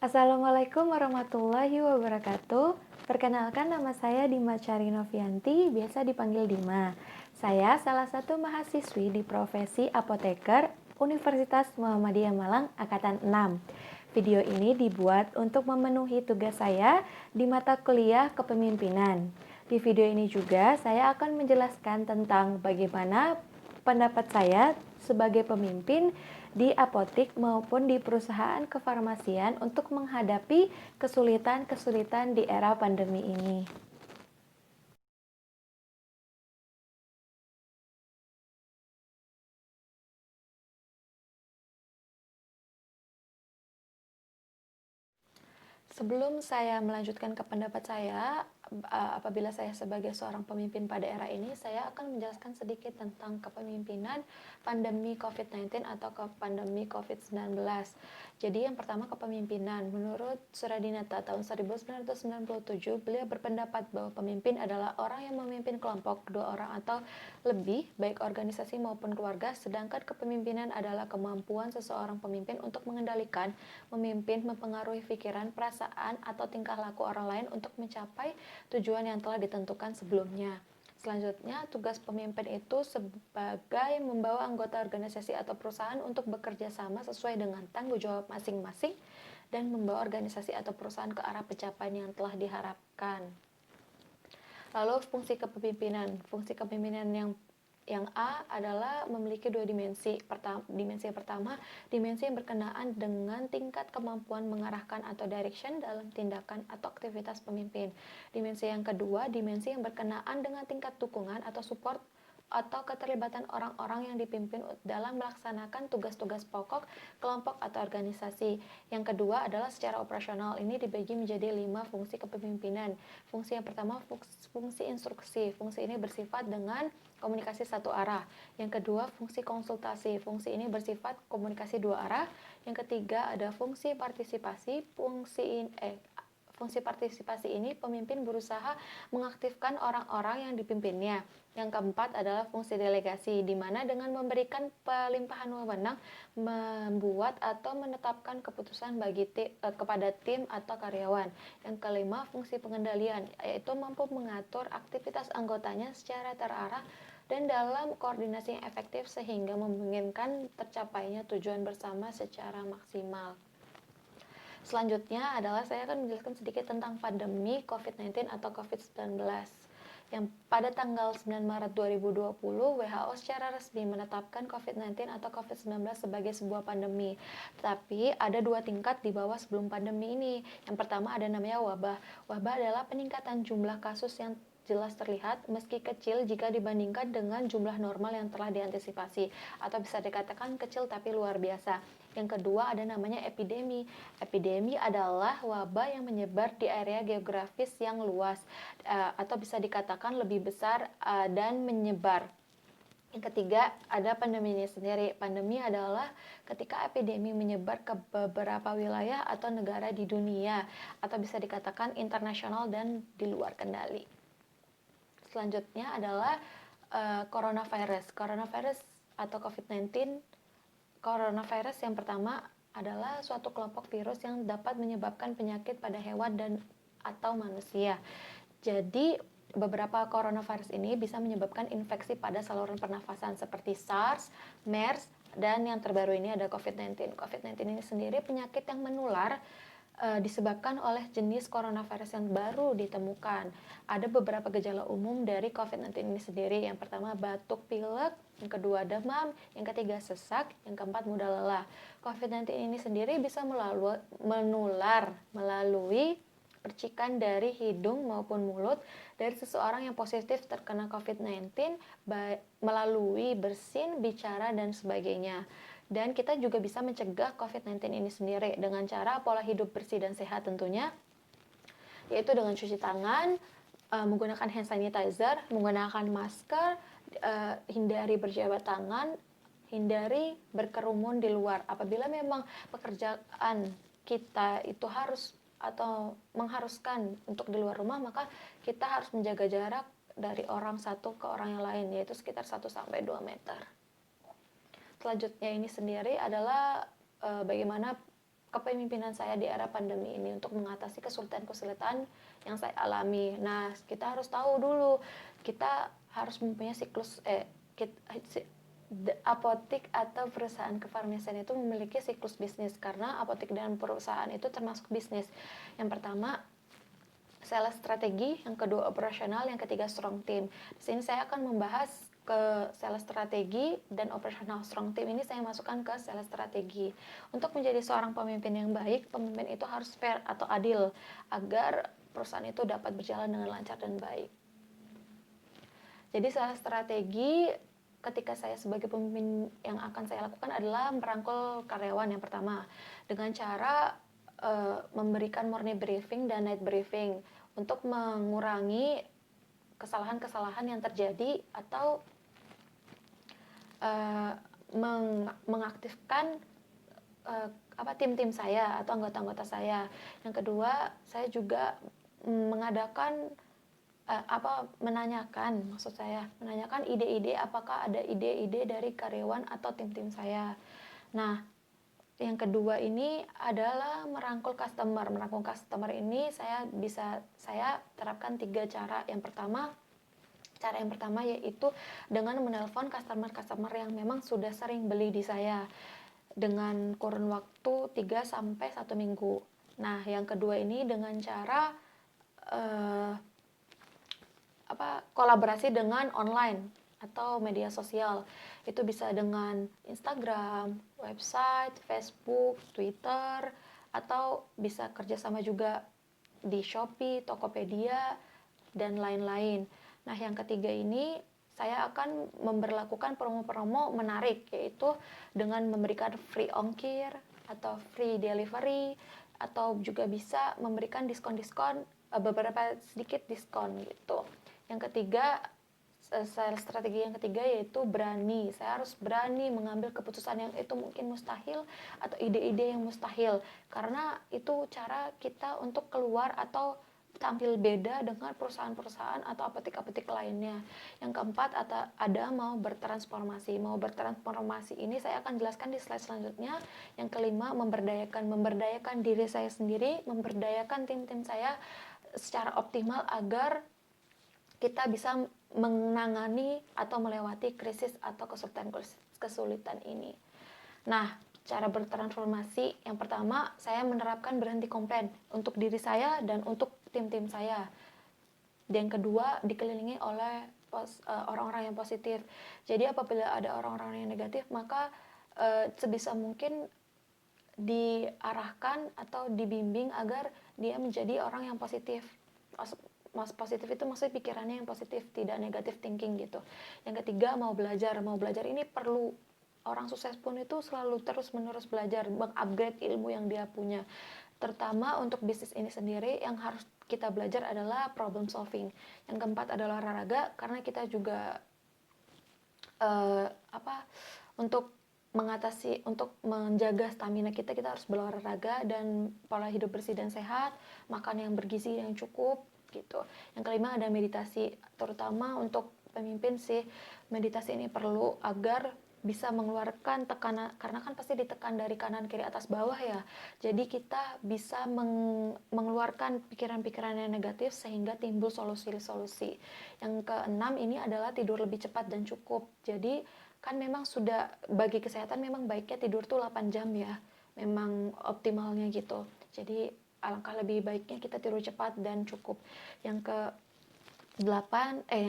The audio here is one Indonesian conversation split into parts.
Assalamualaikum warahmatullahi wabarakatuh. Perkenalkan, nama saya Dima Cari Novianti, biasa dipanggil Dima. Saya salah satu mahasiswi di profesi apoteker Universitas Muhammadiyah Malang Angkatan 6. Video ini dibuat untuk memenuhi tugas saya di mata kuliah kepemimpinan. Di video ini juga saya akan menjelaskan tentang bagaimana pendapat saya sebagai pemimpin di apotik maupun di perusahaan kefarmasian untuk menghadapi kesulitan-kesulitan di era pandemi ini. Sebelum saya melanjutkan ke pendapat saya, apabila saya sebagai seorang pemimpin pada era ini, saya akan menjelaskan sedikit tentang kepemimpinan pandemi COVID-19 atau pandemi COVID-19. Jadi yang pertama, kepemimpinan. Menurut Suradinata tahun 1997, beliau berpendapat bahwa pemimpin adalah orang yang memimpin kelompok, dua orang atau lebih, baik organisasi maupun keluarga, sedangkan kepemimpinan adalah kemampuan seseorang pemimpin untuk mengendalikan, memimpin, mempengaruhi pikiran, perasaan, atau tingkah laku orang lain untuk mencapai tujuan yang telah ditentukan sebelumnya. Selanjutnya, tugas pemimpin itu sebagai membawa anggota organisasi atau perusahaan untuk bekerja sama sesuai dengan tanggung jawab masing-masing dan membawa organisasi atau perusahaan ke arah pencapaian yang telah diharapkan. Lalu fungsi kepemimpinan. Fungsi kepemimpinan yang A adalah memiliki dua dimensi. Dimensi yang pertama, dimensi yang berkenaan dengan tingkat kemampuan mengarahkan atau direction dalam tindakan atau aktivitas pemimpin. Dimensi yang kedua, dimensi yang berkenaan dengan tingkat dukungan atau support atau keterlibatan orang-orang yang dipimpin dalam melaksanakan tugas-tugas pokok kelompok atau organisasi. Yang kedua adalah secara operasional. Ini dibagi menjadi 5 fungsi kepemimpinan. Fungsi yang pertama, fungsi instruksi. Fungsi ini bersifat dengan komunikasi satu arah. Yang kedua, fungsi konsultasi. Fungsi ini bersifat komunikasi dua arah. Yang ketiga, ada fungsi partisipasi. Fungsi partisipasi ini pemimpin berusaha mengaktifkan orang-orang yang dipimpinnya. Yang keempat adalah fungsi delegasi, di mana dengan memberikan pelimpahan wewenang membuat atau menetapkan keputusan kepada tim atau karyawan. Yang kelima, fungsi pengendalian, yaitu mampu mengatur aktivitas anggotanya secara terarah dan dalam koordinasi yang efektif sehingga memungkinkan tercapainya tujuan bersama secara maksimal. Selanjutnya adalah saya akan menjelaskan sedikit tentang pandemi COVID-19 atau COVID-19 yang pada tanggal 9 Maret 2020 WHO secara resmi menetapkan COVID-19 atau COVID-19 sebagai sebuah pandemi. Tetapi ada dua tingkat di bawah sebelum pandemi ini. Yang pertama ada namanya wabah. Wabah adalah peningkatan jumlah kasus yang jelas terlihat meski kecil jika dibandingkan dengan jumlah normal yang telah diantisipasi, atau bisa dikatakan kecil tapi luar biasa. Yang kedua ada namanya epidemi. Epidemi adalah wabah yang menyebar di area geografis yang luas atau bisa dikatakan lebih besar dan menyebar. Yang ketiga, ada pandemi ini sendiri. Pandemi adalah ketika epidemi menyebar ke beberapa wilayah atau negara di dunia, atau bisa dikatakan internasional dan di luar kendali. Selanjutnya adalah coronavirus. Coronavirus atau COVID-19. Coronavirus yang pertama adalah suatu kelompok virus yang dapat menyebabkan penyakit pada hewan dan atau manusia. Jadi beberapa coronavirus ini bisa menyebabkan infeksi pada saluran pernafasan seperti SARS, MERS, dan yang terbaru ini ada COVID-19. COVID-19 ini sendiri penyakit yang menular disebabkan oleh jenis coronavirus yang baru ditemukan. Ada beberapa gejala umum dari COVID-19 ini sendiri. Yang pertama batuk pilek, yang kedua demam, yang ketiga sesak, yang keempat mudah lelah. COVID-19 ini sendiri bisa menular melalui percikan dari hidung maupun mulut dari seseorang yang positif terkena COVID-19 melalui bersin, bicara, dan sebagainya. Dan kita juga bisa mencegah COVID-19 ini sendiri dengan cara pola hidup bersih dan sehat tentunya, yaitu dengan cuci tangan, menggunakan hand sanitizer, menggunakan masker, hindari berjabat tangan, hindari berkerumun di luar. Apabila memang pekerjaan kita itu harus atau mengharuskan untuk di luar rumah, maka kita harus menjaga jarak dari orang satu ke orang yang lain, yaitu sekitar 1-2 meter. Selanjutnya ini sendiri adalah bagaimana kepemimpinan saya di era pandemi ini untuk mengatasi kesulitan-kesulitan yang saya alami. Nah, kita harus tahu dulu, kita harus mempunyai siklus apotik atau perusahaan kefarmasian itu memiliki siklus bisnis, karena apotik dan perusahaan itu termasuk bisnis. Yang pertama sales strategi, yang kedua operasional, yang ketiga strong team. Di sini saya akan membahas ke sales strategi dan operasional. Strong team ini saya masukkan ke sales strategi. Untuk menjadi seorang pemimpin yang baik, pemimpin itu harus fair atau adil agar perusahaan itu dapat berjalan dengan lancar dan baik. Jadi sales strategi ketika saya sebagai pemimpin yang akan saya lakukan adalah merangkul karyawan yang pertama dengan cara memberikan morning briefing dan night briefing untuk mengurangi kesalahan-kesalahan yang terjadi atau mengaktifkan tim-tim saya atau anggota-anggota saya. Yang kedua, saya juga mengadakan menanyakan ide-ide, apakah ada ide-ide dari karyawan atau tim-tim saya. Nah, yang kedua ini adalah merangkul customer. Merangkul customer ini saya terapkan 3 cara. Cara yang pertama yaitu dengan menelpon customer yang memang sudah sering beli di saya dengan kurun waktu 3 sampai 1 minggu. Nah, yang kedua ini dengan cara kolaborasi dengan online atau media sosial. Itu bisa dengan Instagram, website, Facebook, Twitter, atau bisa kerjasama juga di Shopee, Tokopedia, dan lain-lain. Nah, yang ketiga ini saya akan memberlakukan promo-promo menarik, yaitu dengan memberikan free ongkir atau free delivery, atau juga bisa memberikan diskon-diskon, beberapa sedikit diskon gitu. Yang ketiga, strategi yang ketiga yaitu berani. Saya harus berani mengambil keputusan yang itu mungkin mustahil atau ide-ide yang mustahil, karena itu cara kita untuk keluar atau tampil beda dengan perusahaan-perusahaan atau apotek-apotek lainnya. Yang keempat ada mau bertransformasi. Mau bertransformasi ini saya akan jelaskan di slide selanjutnya. Yang kelima, memberdayakan diri saya sendiri, memberdayakan tim-tim saya secara optimal agar kita bisa menangani atau melewati krisis atau kesulitan ini. Nah, cara bertransformasi yang pertama, saya menerapkan berhenti komplain untuk diri saya dan untuk tim-tim saya. Dan yang kedua, dikelilingi oleh orang-orang yang positif. Jadi apabila ada orang-orang yang negatif, maka sebisa mungkin diarahkan atau dibimbing agar dia menjadi orang yang positif. Positif itu maksudnya pikirannya yang positif, tidak negatif thinking gitu. Yang ketiga, mau belajar ini perlu. Orang sukses pun itu selalu terus-menerus belajar, mengupgrade ilmu yang dia punya. Terutama untuk bisnis ini sendiri, yang harus kita belajar adalah problem solving. Yang keempat adalah olahraga, karena kita juga untuk menjaga stamina kita harus berolahraga dan pola hidup bersih dan sehat, makan yang bergizi yang cukup gitu. Yang kelima ada meditasi, terutama untuk pemimpin sih. Meditasi ini perlu agar bisa mengeluarkan tekanan, karena kan pasti ditekan dari kanan kiri atas bawah ya. Jadi kita bisa mengeluarkan pikiran-pikiran yang negatif sehingga timbul solusi-solusi. Yang keenam ini adalah tidur lebih cepat dan cukup. Jadi kan memang sudah bagi kesehatan memang baiknya tidur tuh 8 jam ya. Memang optimalnya gitu. Jadi alangkah lebih baiknya kita tidur cepat dan cukup. Yang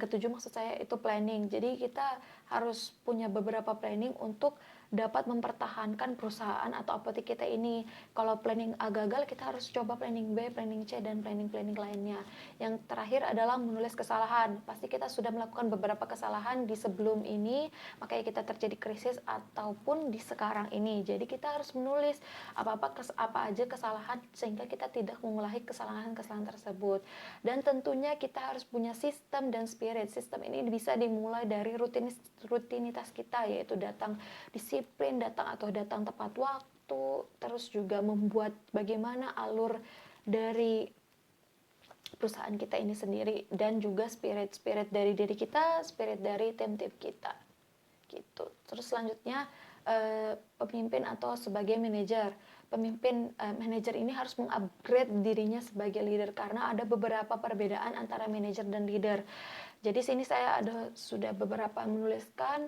ketujuh maksud saya itu planning. Jadi kita harus punya beberapa planning untuk dapat mempertahankan perusahaan atau apotek kita ini. Kalau planning A gagal, kita harus coba planning B, planning C, dan planning lainnya. Yang terakhir adalah menulis kesalahan. Pasti kita sudah melakukan beberapa kesalahan di sebelum ini, makanya kita terjadi krisis ataupun di sekarang ini. Jadi kita harus menulis apa aja kesalahan sehingga kita tidak mengulangi kesalahan-kesalahan tersebut. Dan tentunya kita harus punya sistem dan spirit. Sistem ini bisa dimulai dari rutinitas kita, yaitu datang disiplin, datang tepat waktu, terus juga membuat bagaimana alur dari perusahaan kita ini sendiri, dan juga spirit dari diri kita, spirit dari tim-tim kita gitu. Terus selanjutnya pemimpin atau sebagai manajer. manajer ini harus mengupgrade dirinya sebagai leader karena ada beberapa perbedaan antara manajer dan leader. Jadi sini saya sudah beberapa menuliskan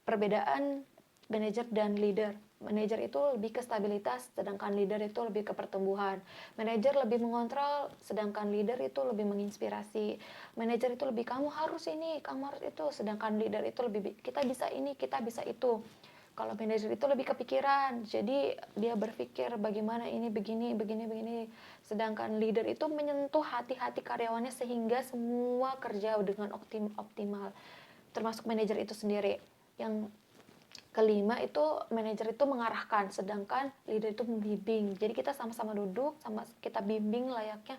perbedaan manajer dan leader. Manajer itu lebih ke stabilitas, sedangkan leader itu lebih ke pertumbuhan. Manajer lebih mengontrol, sedangkan leader itu lebih menginspirasi. Manajer itu lebih kamu harus ini, kamu harus itu, sedangkan leader itu lebih kita bisa ini, kita bisa itu. Kalau manajer itu lebih kepikiran, jadi dia berpikir bagaimana ini begini, begini, begini. Sedangkan leader itu menyentuh hati-hati karyawannya sehingga semua kerja dengan optimal, termasuk manajer itu sendiri. Yang kelima itu manajer itu mengarahkan, sedangkan leader itu membimbing. Jadi kita sama-sama duduk, sama kita bimbing layaknya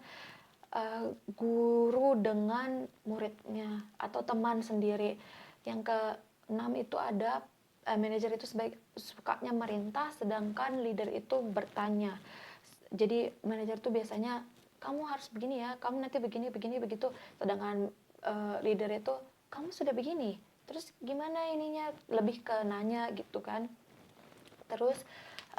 guru dengan muridnya atau teman sendiri. Yang keenam itu ada manajer itu sukanya merintah, sedangkan leader itu bertanya. Jadi manajer itu biasanya kamu harus begini ya, kamu nanti begini begini begitu, sedangkan leader itu kamu sudah begini, terus gimana ininya, lebih ke nanya gitu kan. Terus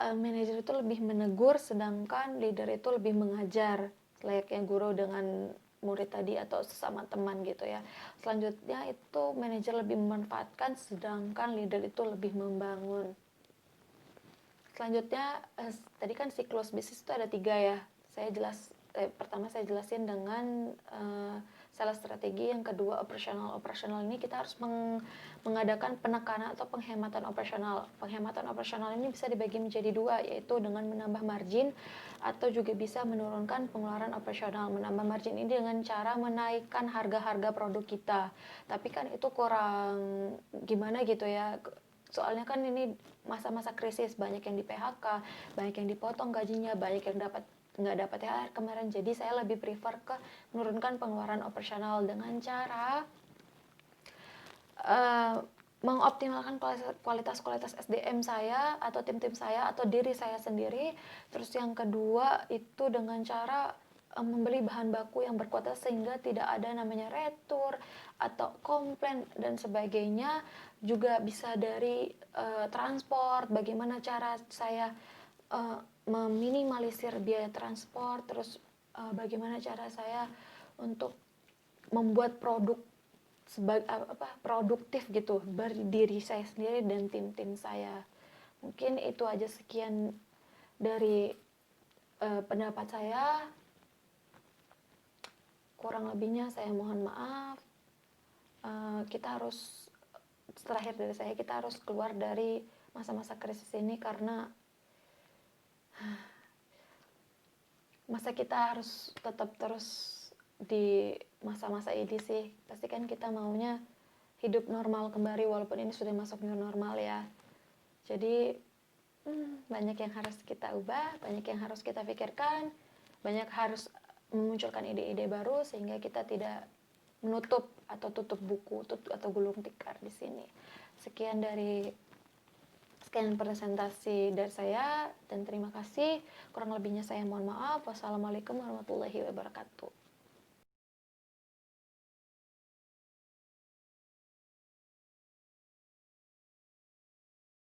manajer itu lebih menegur, sedangkan leader itu lebih mengajar layaknya guru dengan murid tadi atau sesama teman gitu ya. Selanjutnya itu manajer lebih memanfaatkan, sedangkan leader itu lebih membangun. Selanjutnya tadi kan siklus bisnis itu ada 3 ya. Pertama saya jelasin dengan sales strategi, yang kedua operasional ini kita harus mengadakan penekanan atau penghematan operasional. Penghematan operasional ini bisa dibagi menjadi 2, yaitu dengan menambah margin atau juga bisa menurunkan pengeluaran operasional. Menambah margin ini dengan cara menaikkan harga-harga produk kita. Tapi kan itu kurang gimana gitu ya. Soalnya kan ini masa-masa krisis, banyak yang di PHK, banyak yang dipotong gajinya, banyak yang nggak dapat THR kemarin. Jadi saya lebih prefer ke menurunkan pengeluaran operasional dengan cara mengoptimalkan kualitas SDM saya atau tim-tim saya atau diri saya sendiri. Terus yang kedua itu dengan cara membeli bahan baku yang berkualitas sehingga tidak ada namanya retur atau komplain dan sebagainya. Juga bisa dari transport, bagaimana cara saya meminimalisir biaya transport, terus bagaimana cara saya untuk membuat produk produktif gitu berdiri saya sendiri dan tim-tim saya. Mungkin itu aja, sekian dari pendapat saya. Kurang lebihnya saya mohon maaf. Kita harus, terakhir dari saya, kita harus keluar dari masa-masa krisis ini karena masa kita harus tetap terus di masa-masa ini sih. Pasti kan kita maunya hidup normal kembali walaupun ini sudah masuk new normal ya. Jadi banyak yang harus kita ubah, banyak yang harus kita pikirkan, banyak harus memunculkan ide-ide baru sehingga kita tidak menutup atau tutup buku atau gulung tikar di sini. Sekian presentasi dari saya dan terima kasih. Kurang lebihnya saya mohon maaf. Wassalamualaikum warahmatullahi wabarakatuh.